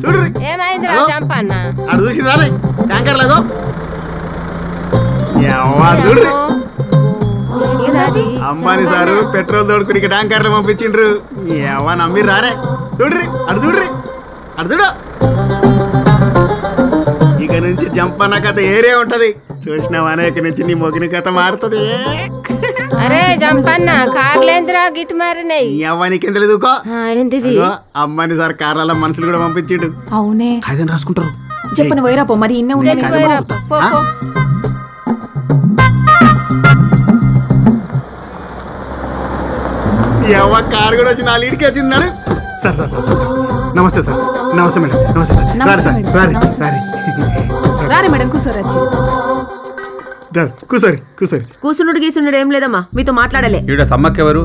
చూడ్రి అడు చూసి రాలే ట్యాంకర్ లాగో చూడ్రి అంబానీ సారు పెట్రోల్ తోడుకుని ట్యాంకర్లు పంపించిండ్రు ఏవా నమ్మి రారే చూడ్రి అడు చూడ్రి అడు చూడు ఇక నుంచి జంపన్న కథ ఏరే ఉంటది చూసినావానే ఇక నుంచి నీ మొగిన కథ మారుతుంది అరే జంపన్న కార్లేంద్రా గిట్ మారినాయి నీకేం తెలియదు అమ్మాని సార్ కార్ల మనుషులు కూడా పంపించిండు అవునే కాదని రాసుకుంటారు చెప్పను వైరాపో మరి ఇన్నే ఉన్నాయి కారు కూడా వచ్చి 4 ఇంటికి వచ్చింది సార్ సార్ సార్ సార్ నమస్తే సార్ నమస్తే మేడం నమస్తే సార్ రారి మేడం కూర్చోరు కూసరి కూసరి కూసునుడు గీసునుడు ఏం లేదమ్మా మీతో మాట్లాడలే ఈవిడ సమ్మక్క ఎవరు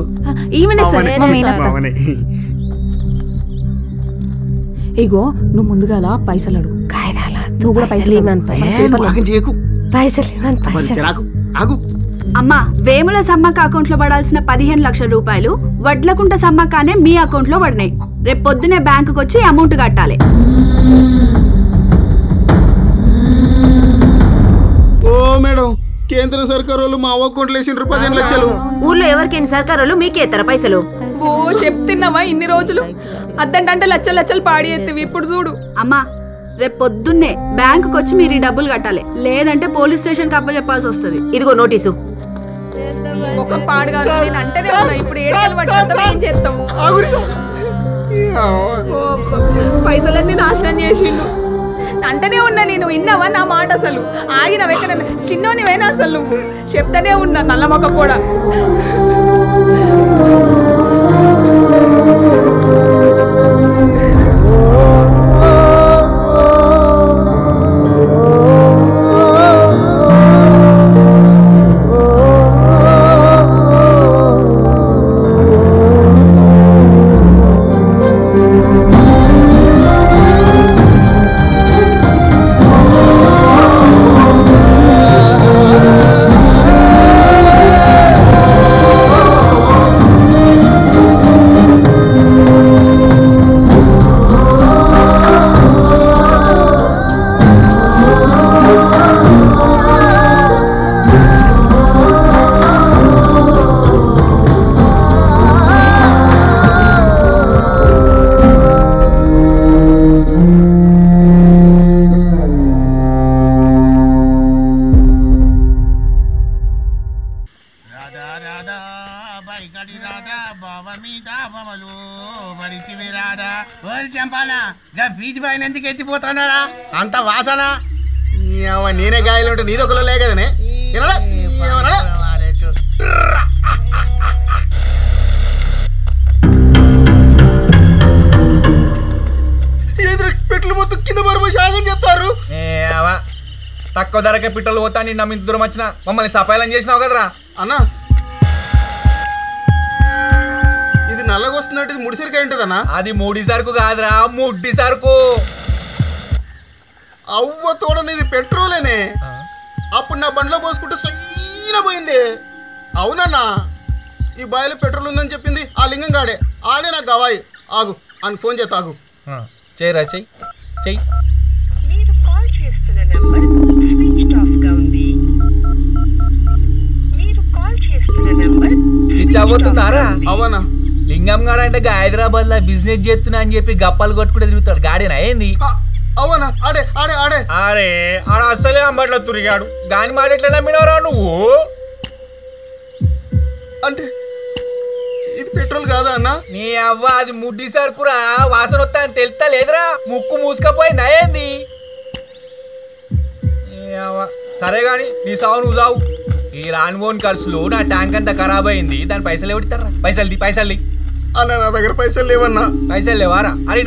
ఇగో నువ్వు ముందుగాల పైసలు అడుగు కాయదాల నువ్వు కూడా ఆగు అమ్మా వేముల సమ్మక్క అకౌంట్ లో పడాల్సిన 15 లక్షల రూపాయలు వడ్లకుంట సమ్మక్కనే మీ అకౌంట్ లో పడినాయి రేపు పొద్దునే బ్యాంకుకి వచ్చి అమౌంట్ కట్టాలి ఓ మేడం కేంద్ర సర్కారు వాళ్ళు మా అకౌంట్లో వేసిండ్రు 15 లక్షలు ఊర్లో ఎవరికైనా సర్కారు మీకే ఇస్తారా పైసలు ఓ చెప్తున్నావా ఇన్ని రోజులు అద్దంటే లచ్చలు లచ్చలు పాడి ఎత్తివి ఇప్పుడు చూడు అమ్మా రేపు పొద్దున్నే బ్యాంకుకి వచ్చి మీరు ఈ డబ్బులు కట్టాలి లేదంటే పోలీస్ స్టేషన్ కి అప్పచెప్పాల్సి వస్తుంది ఇదిగో నోటీసు ఒక పాడు కాదు నేను అంటేనే ఉన్నా ఇప్పుడు ఏడుకెళ్ళి పట్టుకుంటాం ఏం చేస్తాం పైసలన్నీ నాశనం చేసిండు అంటనే ఉన్నా నేను విన్నావా నా మాట అసలు ఆగినవెక్కడ చిన్నోనివైనా అసలు నువ్వు చెప్తానే ఉన్నా నల్లమొక్క కూడా ఎందుకు ఎత్తిపోతున్నారా అంత వాసన నేనే గాయలు ఉంటే నీదొకలో లేకదనే పెట్రోల్ మొత్తం కింద పడిపోయి సాగం చెప్తారు తక్కువ ధరకే పెట్రోల్ పోతా నిన్న ఇంత దూరం వచ్చిన మమ్మల్ని సపాయాలని చేసినావు కదరా అన్నా ఇది నల్లగా వస్తుందంటే ఇది ముడిసరికాయ ఉంటుందన్నా అది ముడి సరుకు కాదురా ముడ్డి సరుకు అవ్వ తోడని ఇది పెట్రోలేనే అప్పుడు నా బండ్లో పోసుకుంటే సైన పోయింది అవునన్నా ఈ బాయిలో పెట్రోల్ ఉందని చెప్పింది ఆ లింగం గాడే ఆడే నాకు గవాయి ఆగు అని ఫోన్ చేస్తా ఆగు చేయరా చెయ్యి చెయ్యి అవునా లింగం గాడు అంటే హైదరాబాద్ లో బిజినెస్ చేస్తున్నా అని చెప్పి గప్పాలు కొట్టుకుంటే తిరుగుతాడు గాడేనా ఏంది అవునా ఆడే ఆడే ఆడే అరే ఆడ అసలే అంబట్లో తిరిగాడు గాని మాట ఎట్లా నమ్మినవరా నువ్వు అంటే ఇది పెట్రోల్ కాదా అన్న నీ అవ్వ అది ముడ్డి సరుకురా వాసన వస్తా అని తెలుస్తా లేదురా ముక్కు మూసుకపోయిందా ఏంది సరే గాని నీ సావు నువ్వు సావు ఈ రానుగోని ఖర్చులు నా ట్యాంక్ అంతా ఖరాబ్ అయింది దాని పైసలు ఎవరిస్తారా పైసలు పైసలు అన్న నా దగ్గర పైసలు లేవన్నా పైసలు లేవారా అరే